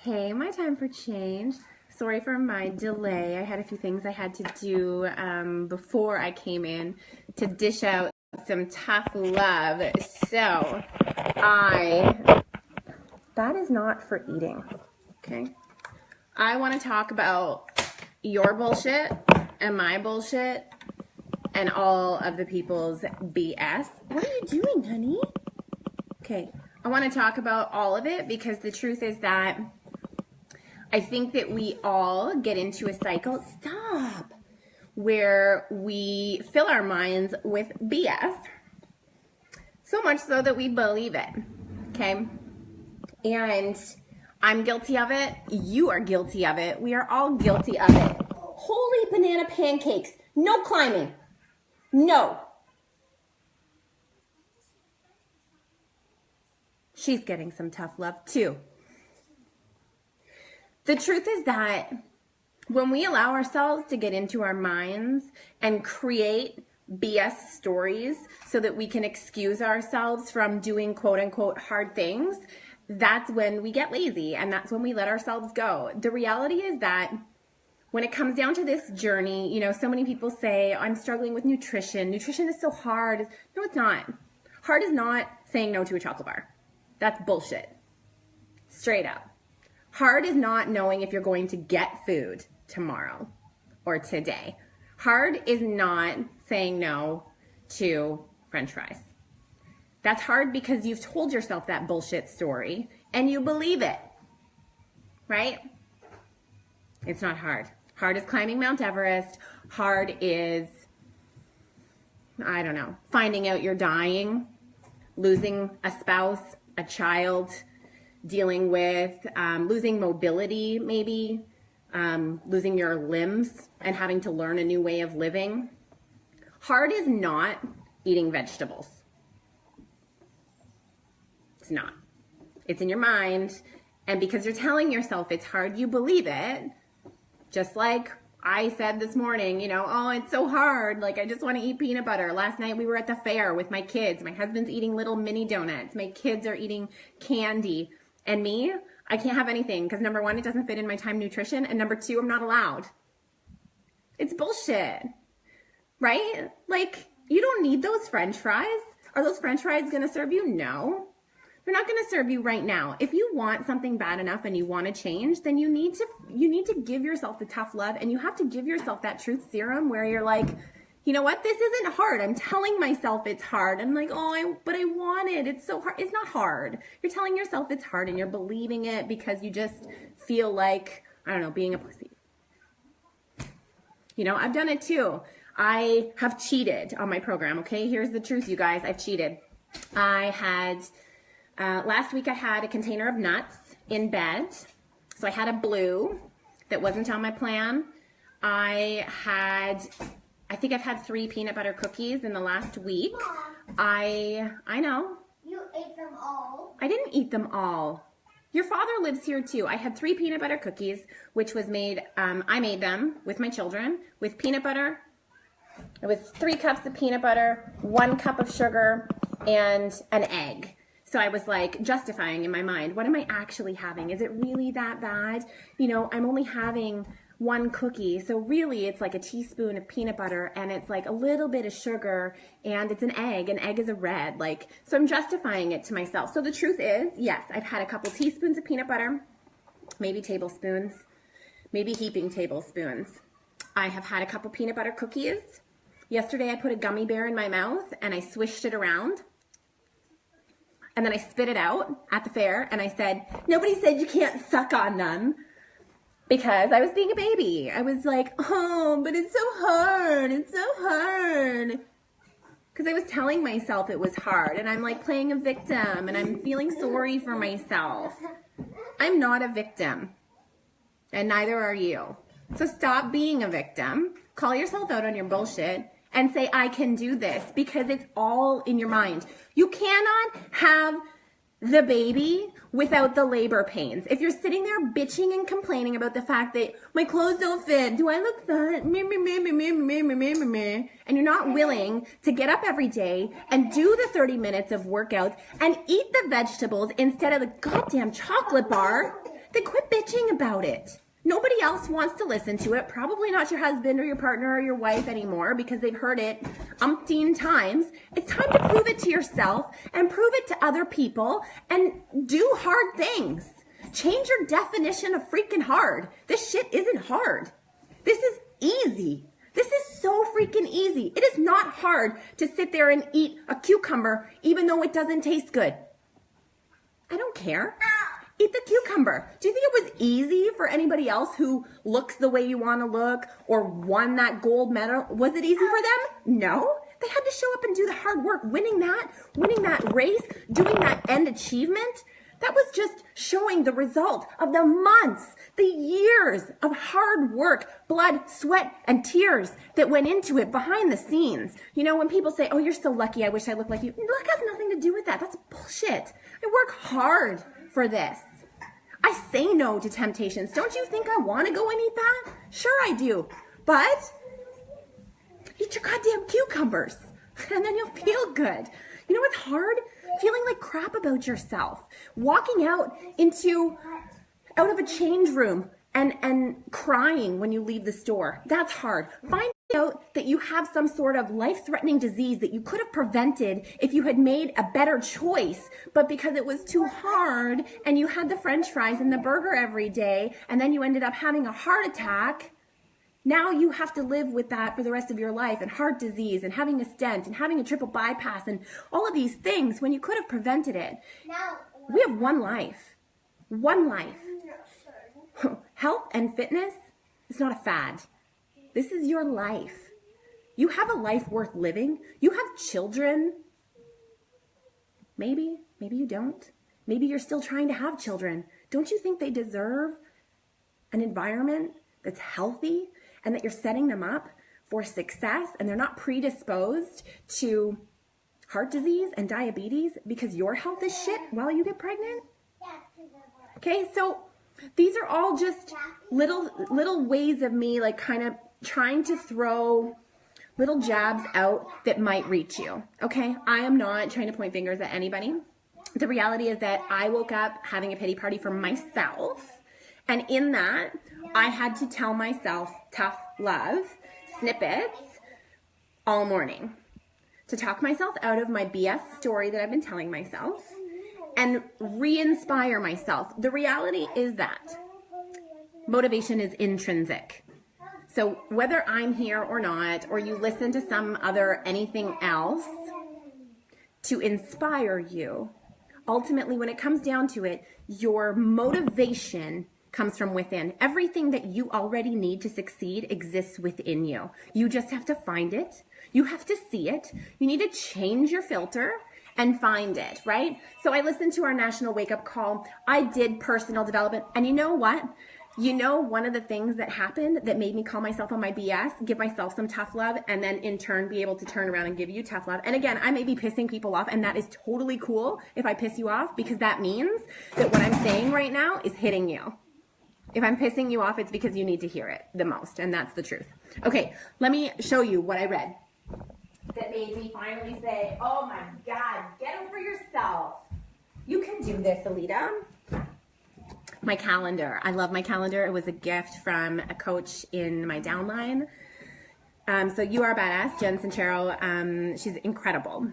Hey, my time for change. Sorry for my delay. I had a few things I had to do before I came in to dish out some tough love. So, that is not for eating, okay? I want to talk about your bullshit and my bullshit and all of the people's BS. What are you doing, honey? Okay, I want to talk about all of it because the truth is that I think that we all get into a cycle, where we fill our minds with BS, so much so that we believe it, okay? And I'm guilty of it. You are guilty of it. We are all guilty of it. Holy banana pancakes. No climbing. No. She's getting some tough love too. The truth is that when we allow ourselves to get into our minds and create BS stories so that we can excuse ourselves from doing quote unquote hard things, that's when we get lazy and that's when we let ourselves go. The reality is that when it comes down to this journey, you know, so many people say, I'm struggling with nutrition. Nutrition is so hard. No, it's not. Hard is not saying no to a chocolate bar. That's bullshit. Straight up. Hard is not knowing if you're going to get food tomorrow or today. Hard is not saying no to French fries. That's hard because you've told yourself that bullshit story and you believe it, right? It's not hard. Hard is climbing Mount Everest. Hard is, I don't know, finding out you're dying, losing a spouse, a child, dealing with losing mobility, maybe, losing your limbs and having to learn a new way of living. Hard is not eating vegetables. It's not. It's in your mind. And because you're telling yourself it's hard, you believe it. Just like I said this morning, you know, oh, it's so hard. Like, I just want to eat peanut butter. Last night we were at the fair with my kids. My husband's eating little mini donuts. My kids are eating candy. And me, I can't have anything because number one, it doesn't fit in my time nutrition. And number two, I'm not allowed. It's bullshit, right? Like, you don't need those French fries. Are those French fries going to serve you? No. They're not going to serve you right now. If you want something bad enough and you want to change, then you need to give yourself the tough love and you have to give yourself that truth serum where you're like, you know what? This isn't hard. I'm telling myself it's hard. I'm like, but I want it. It's so hard. It's not hard. You're telling yourself it's hard and you're believing it because you just feel like, I don't know, being a pussy. You know, I've done it too. I have cheated on my program. Okay, here's the truth, you guys. I've cheated. I had, last week I had a container of nuts in bed. So I had a blue that wasn't on my plan. I think I've had 3 peanut butter cookies in the last week. Mom, I know. you ate them all. I didn't eat them all. Your father lives here too. I had 3 peanut butter cookies, which was made, I made them with my children with peanut butter. It was 3 cups of peanut butter, 1 cup of sugar, and an egg. So I was like justifying in my mind, what am I actually having? Is it really that bad? You know, I'm only having 1 cookie. So really it's like a teaspoon of peanut butter and it's like a little bit of sugar and it's an egg. An egg is a red. Like, so I'm justifying it to myself. So the truth is, yes, I've had a couple teaspoons of peanut butter, maybe tablespoons, maybe heaping tablespoons. I have had a couple peanut butter cookies. Yesterday I put a gummy bear in my mouth and I swished it around. And then I spit it out at the fair and I said, nobody said you can't suck on them. Because I was being a baby. I was like, oh, but it's so hard. It's so hard. Because I was telling myself it was hard. And I'm like playing a victim. And I'm feeling sorry for myself. I'm not a victim. And neither are you. So stop being a victim. Call yourself out on your bullshit. And say, I can do this. Because it's all in your mind. You cannot have the baby without the labor pains. If you're sitting there bitching and complaining about the fact that my clothes don't fit, do I look fat? And you're not willing to get up every day and do the 30 minutes of workouts and eat the vegetables instead of the goddamn chocolate bar, then quit bitching about it. Nobody else wants to listen to it. Probably not your husband or your partner or your wife anymore because they've heard it umpteen times. It's time to prove it to yourself and prove it to other people and do hard things. Change your definition of freaking hard. This shit isn't hard. This is easy. This is so freaking easy. It is not hard to sit there and eat a cucumber even though it doesn't taste good. I don't care. Eat the cucumber. Do you think it was easy for anybody else who looks the way you want to look or won that gold medal? Was it easy for them? No. They had to show up and do the hard work. Winning that race, doing that end achievement, that was just showing the result of the months, the years of hard work, blood, sweat, and tears that went into it behind the scenes. You know, when people say, oh, you're so lucky, I wish I looked like you. Luck has nothing to do with that. That's bullshit. I work hard for this. I say no to temptations. Don't you think I want to go and eat that? Sure I do. But eat your goddamn cucumbers and then you'll feel good. You know what's hard? Feeling like crap about yourself. Walking out of a change room and crying when you leave the store. That's hard. Finding out that you have some sort of life-threatening disease that you could have prevented if you had made a better choice, but because it was too hard and you had the French fries and the burger every day and then you ended up having a heart attack, now you have to live with that for the rest of your life, and heart disease and having a stent and having a triple bypass and all of these things when you could have prevented it. We have one life. One life. Health and fitness is not a fad. This is your life. You have a life worth living. You have children. Maybe you don't. Maybe you're still trying to have children. Don't you think they deserve an environment that's healthy and that you're setting them up for success and they're not predisposed to heart disease and diabetes because your health is shit while you get pregnant? Okay, so these are all just little ways of me like kind of trying to throw little jabs out that might reach you. Okay, I am not trying to point fingers at anybody. The reality is that I woke up having a pity party for myself, and in that I had to tell myself tough love snippets all morning to talk myself out of my BS story that I've been telling myself and re-inspire myself. The reality is that motivation is intrinsic. So whether I'm here or not, or you listen to some other anything else to inspire you, ultimately when it comes down to it, your motivation comes from within. Everything that you already need to succeed exists within you. You just have to find it. You have to see it. You need to change your filter and find it, right? So I listened to our national wake-up call. I did personal development. And you know what? You know, one of the things that happened that made me call myself on my BS, give myself some tough love, and then in turn be able to turn around and give you tough love. And again, I may be pissing people off, and that is totally cool if I piss you off, because that means that what I'm saying right now is hitting you. If I'm pissing you off, it's because you need to hear it the most, and that's the truth. Okay, let me show you what I read that made me finally say, oh my God, get over yourself. You can do this, Alida. My calendar. I love my calendar. It was a gift from a coach in my downline. So you are badass, Jen Sincero. She's incredible.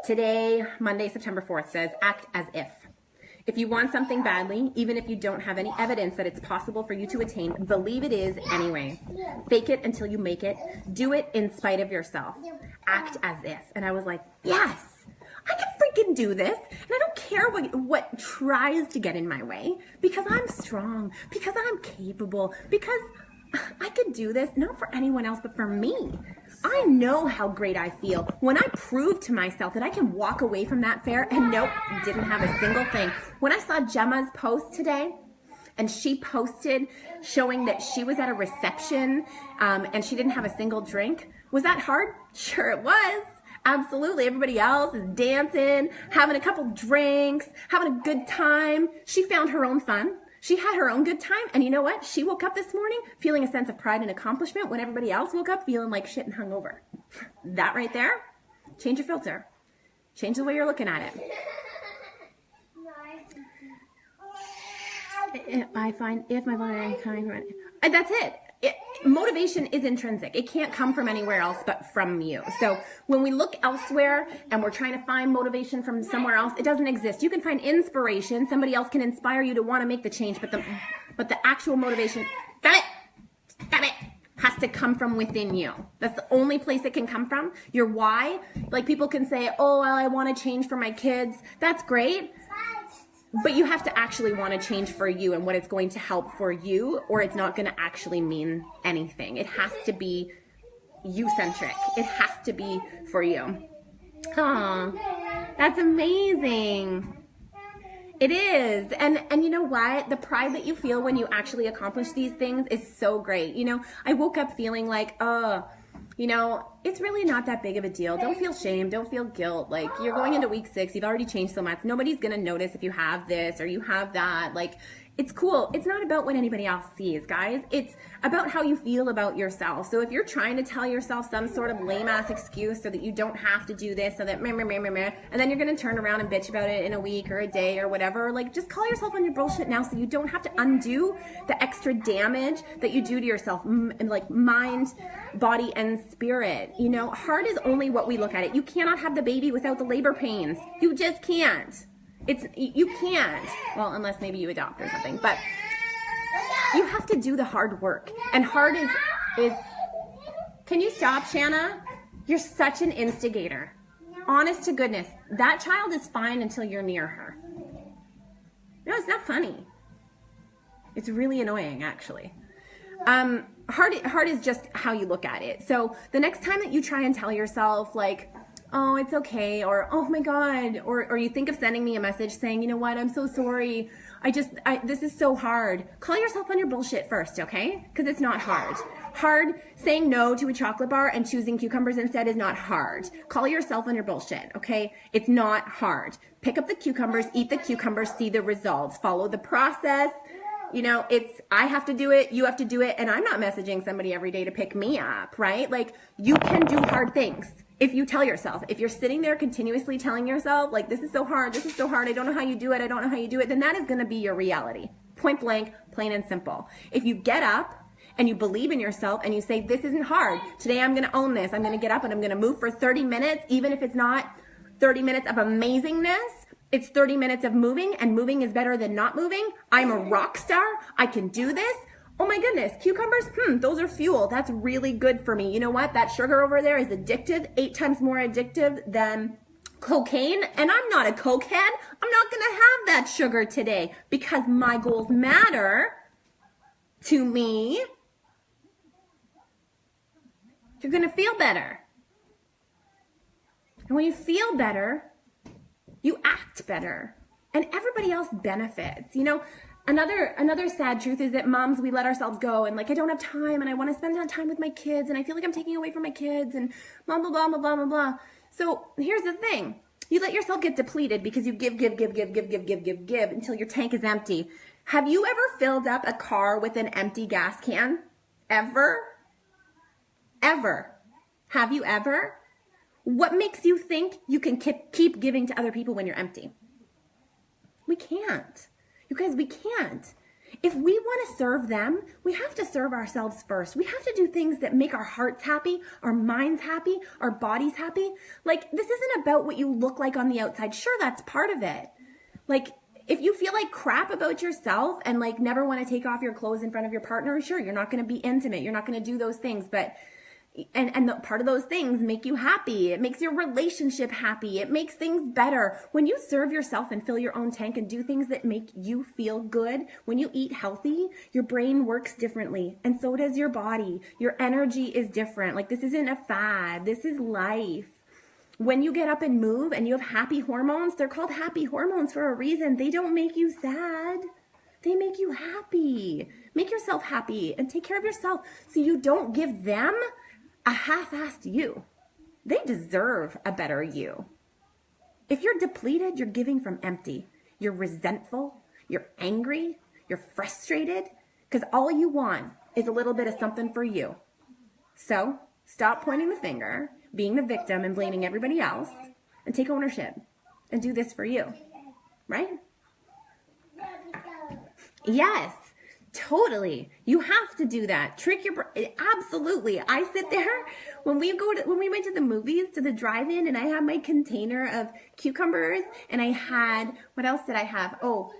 Today, Monday, September 4th, says, act as if. If you want something badly, even if you don't have any evidence that it's possible for you to attain, believe it is anyway. Fake it until you make it. Do it in spite of yourself. Act as if. And I was like, yes. I can freaking do this, and I don't care what tries to get in my way, because I'm strong, because I'm capable, because I can do this, not for anyone else, but for me. I know how great I feel when I prove to myself that I can walk away from that fair, and nope, didn't have a single thing. When I saw Gemma's post today, and she posted showing that she was at a reception, and she didn't have a single drink, was that hard? Sure it was. Absolutely. Everybody else is dancing, having a couple drinks, having a good time. She found her own fun. She had her own good time. And you know what? She woke up this morning feeling a sense of pride and accomplishment when everybody else woke up feeling like shit and hungover. That right there, change your filter. Change the way you're looking at it. I find if my body kind of, that's it. Motivation is intrinsic. It can't come from anywhere else but from you. So when we look elsewhere and we're trying to find motivation from somewhere else, it doesn't exist. You can find inspiration. Somebody else can inspire you to want to make the change, but the actual motivation, stop it, has to come from within you. That's the only place it can come from. Your why, like people can say, oh, well, I want to change for my kids. That's great. But you have to actually want to change for you and what it's going to help for you, or it's not going to actually mean anything. It has to be you-centric. It has to be for you. Aw, that's amazing. It is. And you know what? The pride that you feel when you actually accomplish these things is so great. You know, I woke up feeling like, you know, it's really not that big of a deal. Don't feel shame. Don't feel guilt. Like, you're going into week 6. You've already changed so much. Nobody's going to notice if you have this or you have that. Like, it's cool. It's not about what anybody else sees, guys. It's about how you feel about yourself. So if you're trying to tell yourself some sort of lame-ass excuse so that you don't have to do this, so that and then you're going to turn around and bitch about it in a week or a day or whatever, like, just call yourself on your bullshit now so you don't have to undo the extra damage that you do to yourself, like mind, body, and spirit. You know, hard is only what we look at it. You cannot have the baby without the labor pains. You just can't. You can't. Well, unless maybe you adopt or something. But you have to do the hard work. And hard is can you stop, Shanna? You're such an instigator. Honest to goodness. That child is fine until you're near her. No, it's not funny. It's really annoying, actually. Hard is just how you look at it. So the next time that you try and tell yourself, like, oh, it's okay, or oh my God, or you think of sending me a message saying, you know what, I'm so sorry, this is so hard. Call yourself on your bullshit first, okay? Because it's not hard. Hard, saying no to a chocolate bar and choosing cucumbers instead is not hard. Call yourself on your bullshit, okay? It's not hard. Pick up the cucumbers, eat the cucumbers, see the results, follow the process. You know, I have to do it, you have to do it, and I'm not messaging somebody every day to pick me up, right? Like, you can do hard things. If you tell yourself, if you're sitting there continuously telling yourself, like, this is so hard, I don't know how you do it, then that is going to be your reality. Point blank, plain and simple. If you get up and you believe in yourself and you say, this isn't hard, today I'm going to own this, I'm going to get up and I'm going to move for 30 minutes, even if it's not 30 minutes of amazingness, it's 30 minutes of moving, and moving is better than not moving. I'm a rock star. I can do this. Oh my goodness, cucumbers, those are fuel. That's really good for me. You know what? That sugar over there is addictive, 8 times more addictive than cocaine. And I'm not a cokehead. I'm not going to have that sugar today because my goals matter to me. You're going to feel better. And when you feel better, you act better. And everybody else benefits. You know, Another sad truth is that moms, we let ourselves go and like, I don't have time and I want to spend time with my kids and I feel like I'm taking away from my kids and blah, blah, blah, blah, blah, blah, blah. So here's the thing. You let yourself get depleted because you give until your tank is empty. Have you ever filled up a car with an empty gas can? Ever? Ever? Have you ever? What makes you think you can keep giving to other people when you're empty? We can't. You guys, we can't. If we want to serve them, we have to serve ourselves first. We have to do things that make our hearts happy, our minds happy, our bodies happy. Like, this isn't about what you look like on the outside. Sure, that's part of it. Like, if you feel like crap about yourself and like never want to take off your clothes in front of your partner, sure, you're not going to be intimate. You're not going to do those things, but part of those things make you happy. It makes your relationship happy. It makes things better. When you serve yourself and fill your own tank and do things that make you feel good, when you eat healthy, your brain works differently. And so does your body. Your energy is different. Like, this isn't a fad. This is life. When you get up and move and you have happy hormones, they're called happy hormones for a reason. They don't make you sad. They make you happy. Make yourself happy and take care of yourself so you don't give them a half-assed you. They deserve a better you. If you're depleted, you're giving from empty. You're resentful, you're angry, you're frustrated, because all you want is a little bit of something for you. So stop pointing the finger, being the victim and blaming everybody else, and take ownership and do this for you, right? Yes, totally. You have to do that. Trick your absolutely. I sit there when we went to the movies, to the drive-in, and I had my container of cucumbers, and I had, what else did I have? Oh,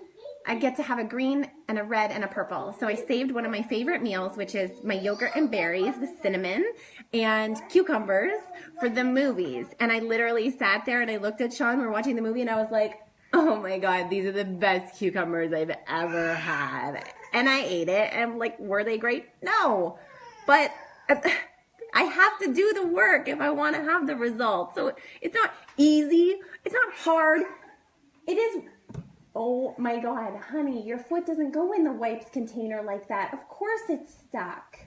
I get to have a green and a red and a purple. So I saved one of my favorite meals, which is my yogurt and berries with cinnamon and cucumbers for the movies. And I literally sat there and I looked at Sean, we were watching the movie, and I was like, oh my God, these are the best cucumbers I've ever had. And I ate it, and I'm like, were they great? No. But I have to do the work if I want to have the results. So it's not easy. It's not hard. It is. Oh my God, honey, your foot doesn't go in the wipes container like that. Of course it's stuck.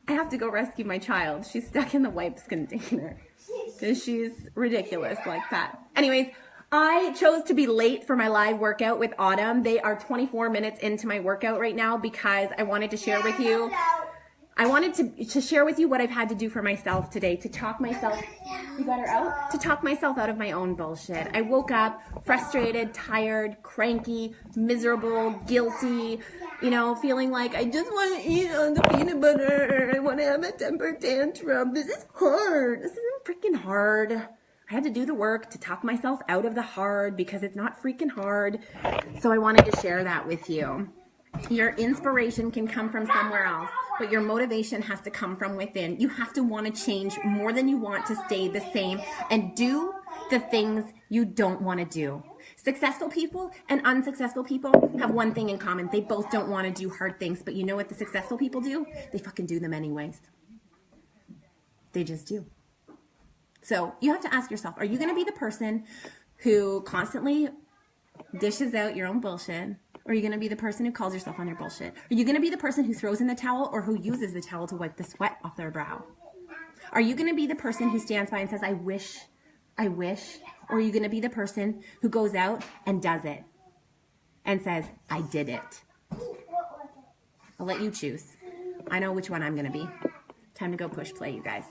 I have to go rescue my child. She's stuck in the wipes container because she's ridiculous like that. Anyways, I chose to be late for my live workout with Autumn. They are 24 minutes into my workout right now because I wanted to share with you. I wanted to share with you what I've had to do for myself today, to talk myself, you got her out? To talk myself out of my own bullshit. I woke up frustrated, tired, cranky, miserable, guilty, you know, feeling like I just want to eat on the peanut butter. I want to have a temper tantrum. This is hard. This isn't freaking hard. I had to do the work to talk myself out of the hard because it's not freaking hard. So I wanted to share that with you. Your inspiration can come from somewhere else, but your motivation has to come from within. You have to want to change more than you want to stay the same and do the things you don't want to do. Successful people and unsuccessful people have one thing in common. They both don't want to do hard things, but you know what the successful people do? They fucking do them anyways. They just do. So you have to ask yourself, are you going to be the person who constantly dishes out your own bullshit? Or are you going to be the person who calls yourself on your bullshit? Are you going to be the person who throws in the towel or who uses the towel to wipe the sweat off their brow? Are you going to be the person who stands by and says, I wish? Or are you going to be the person who goes out and does it and says, I did it? I'll let you choose. I know which one I'm going to be. Time to go push play, you guys.